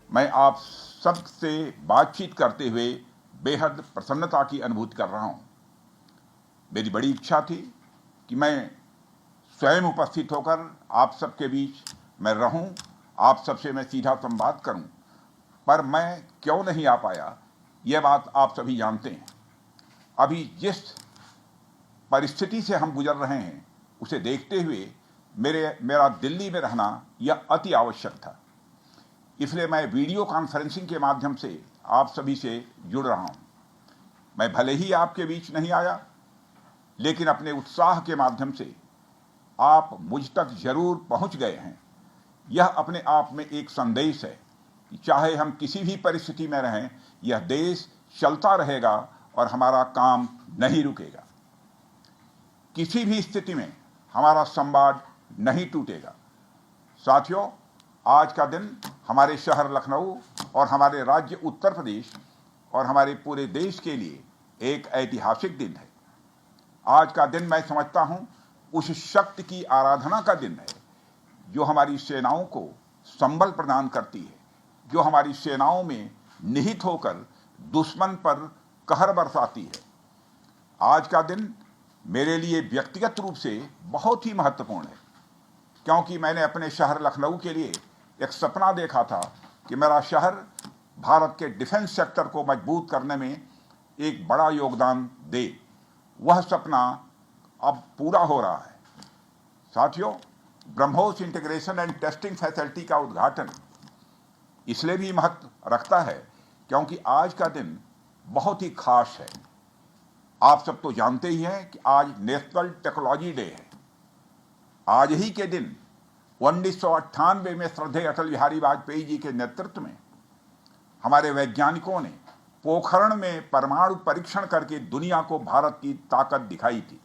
मैं आप सब से बातचीत करते हुए बेहद प्रसन्नता की अनुभूति कर रहा हूं। मेरी बड़ी इच्छा थी कि मैं स्वयं उपस्थित होकर आप सबके बीच मैं रहूं, आप सबसे मैं सीधा संवाद करूं, पर मैं क्यों नहीं आ पाया यह बात आप सभी जानते हैं। अभी जिस परिस्थिति से हम गुजर रहे हैं उसे देखते हुए मेरा दिल्ली में रहना यह अति आवश्यक था। इसलिए मैं वीडियो कॉन्फ्रेंसिंग के माध्यम से आप सभी से जुड़ रहा हूं। मैं भले ही आपके बीच नहीं आया, लेकिन अपने उत्साह के माध्यम से आप मुझ तक जरूर पहुंच गए हैं। यह अपने आप में एक संदेश है कि चाहे हम किसी भी परिस्थिति में रहें, यह देश चलता रहेगा और हमारा काम नहीं रुकेगा। किसी भी स्थिति में हमारा संवाद नहीं टूटेगा। साथियों, आज का दिन हमारे शहर लखनऊ और हमारे राज्य उत्तर प्रदेश और हमारे पूरे देश के लिए एक ऐतिहासिक दिन है। आज का दिन मैं समझता हूं उस शक्ति की आराधना का दिन है जो हमारी सेनाओं को संबल प्रदान करती है, जो हमारी सेनाओं में निहित होकर दुश्मन पर कहर बरसाती है। आज का दिन मेरे लिए व्यक्तिगत रूप से बहुत ही महत्वपूर्ण है, क्योंकि मैंने अपने शहर लखनऊ के लिए एक सपना देखा था कि मेरा शहर भारत के डिफेंस सेक्टर को मजबूत करने में एक बड़ा योगदान दे। वह सपना अब पूरा हो रहा है। साथियों, BrahMos integration and testing facility का उद्घाटन इसलिए भी महत्व रखता है क्योंकि आज का दिन बहुत ही खास है। आप सब तो जानते ही हैं कि आज नेशनल टेक्नोलॉजी डे है। आज ही के दिन 1998 में श्रद्धेय अटल बिहारी वाजपेयी जी के नेतृत्व में हमारे वैज्ञानिकों ने पोखरण में परमाणु परीक्षण करके दुनिया को भारत की ताकत दिखाई थी।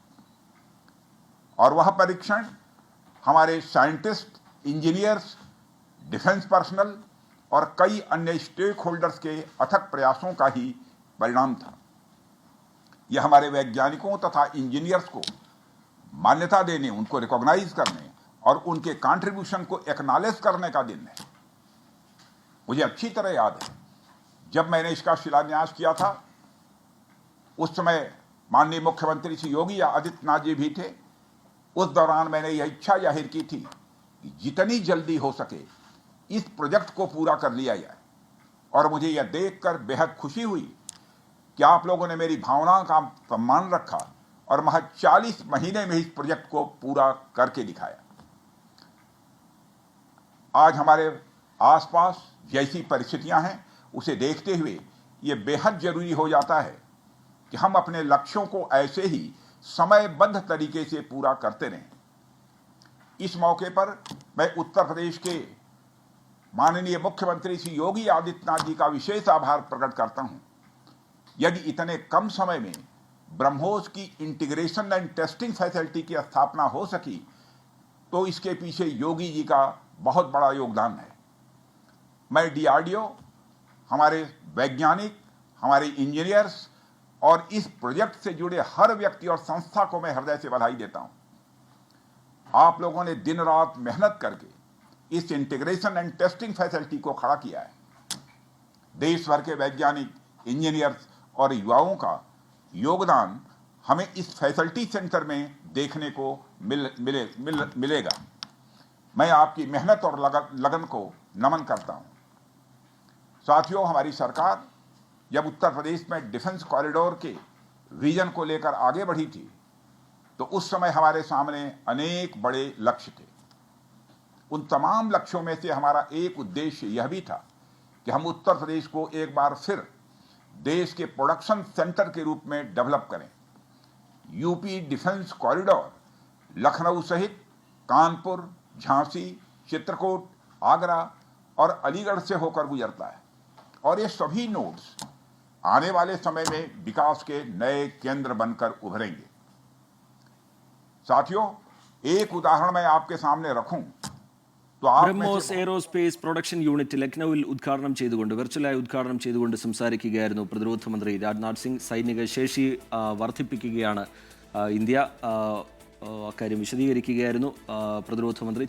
और वह परीक्षण हमारे साइंटिस्ट, इंजीनियर्स, डिफेंस पर्सनल और कई अन्य स्टेक होल्डर्स के अथक प्रयासों का ही परिणाम था। यह हमारे वैज्ञानिकों तथा इंजीनियर्स को मान्यता देने, उनको रिकॉग्नाइज करने और उनके कंट्रीब्यूशन को एक्नॉलेज करने का दिन है। मुझे अच्छी तरह याद है जब मैंने इसका शिलान्यास किया था, उस समय माननीय मुख्यमंत्री श्री योगी आदित्यनाथ जी भी थे। उस दौरान मैंने यह इच्छा जाहिर की थी कि जितनी जल्दी हो सके इस प्रोजेक्ट को पूरा कर लिया जाए। और मुझे यह देखकर बेहद खुशी हुई कि आप लोगों ने मेरी भावना का सम्मान रखा और महज 40 महीने में इस प्रोजेक्ट को पूरा करके दिखाया। आज हमारे आसपास जैसी परिस्थितियां हैं उसे देखते हुए ये बेहद जरूरी हो जाता है कि हम अपने लक्ष्यों को ऐसे ही समयबद्ध तरीके से पूरा करते रहें। इस मौके पर मैं उत्तर प्रदेश के माननीय मुख्यमंत्री श्री योगी आदित्यनाथ जी का विशेष आभार प्रकट करता हूं। यदि इतने कम समय में ब्रह्मोस की इंटीग्रेशन एंड टेस्टिंग फैसिलिटी की स्थापना हो सकी तो इसके पीछे योगी जी का बहुत बड़ा योगदान है। मैं डीआरडीओ, हमारे वैज्ञानिक, हमारे इंजीनियर्स और इस प्रोजेक्ट से जुड़े हर व्यक्ति और संस्था को मैं हृदय से बधाई देता हूं। आप लोगों ने दिन रात मेहनत करके इस इंटीग्रेशन एंड टेस्टिंग फैसिलिटी को खड़ा किया है। देश भर के वैज्ञानिक, इंजीनियर्स और युवाओं का योगदान हमें इस फैसिलिटी सेंटर में देखने को मिलेगा। मैं आपकी मेहनत और लगन को नमन करता हूं। साथियों, हमारी सरकार जब उत्तर प्रदेश में डिफेंस कॉरिडोर के विजन को लेकर आगे बढ़ी थी तो उस समय हमारे सामने अनेक बड़े लक्ष्य थे। उन तमाम लक्ष्यों में से हमारा एक उद्देश्य यह भी था कि हम उत्तर प्रदेश को एक बार फिर देश के प्रोडक्शन सेंटर के रूप में डेवलप करें। यूपी डिफेंस कॉरिडोर लखनऊ सहित कानपुर, झांसी, चित्रकूट, आगरा और अलीगढ़ से होकर गुजरता है और ये सभी नोड्स आने वाले समय में विकास के नए केंद्र बनकर उभरेंगे। साथियों, एक उदाहरण मैं आपके सामने रखूं तो आप ബ്രഹ്മോസ് എയ്റോസ്പേസ് പ്രൊഡക്ഷൻ യൂണിറ്റ് ലക്നൌവിൽ ഉദ്ഘാടനം ചെയ്തുകൊണ്ട് വെർച്വലായി ഉദ്ഘാടനം ചെയ്തുകൊണ്ട് സംസാരിക്കുകയായിരുന്നു പ്രതിരോധ മന്ത്രി രാജ്നാഥ് സിംഗ്. സൈനിക ശേഷി വർദ്ധിപ്പിക്കുകയാണ് ഇന്ത്യ, അക്കാര്യം വിശദീകരിക്കുകയായിരുന്നു പ്രതിരോധ മന്ത്രി.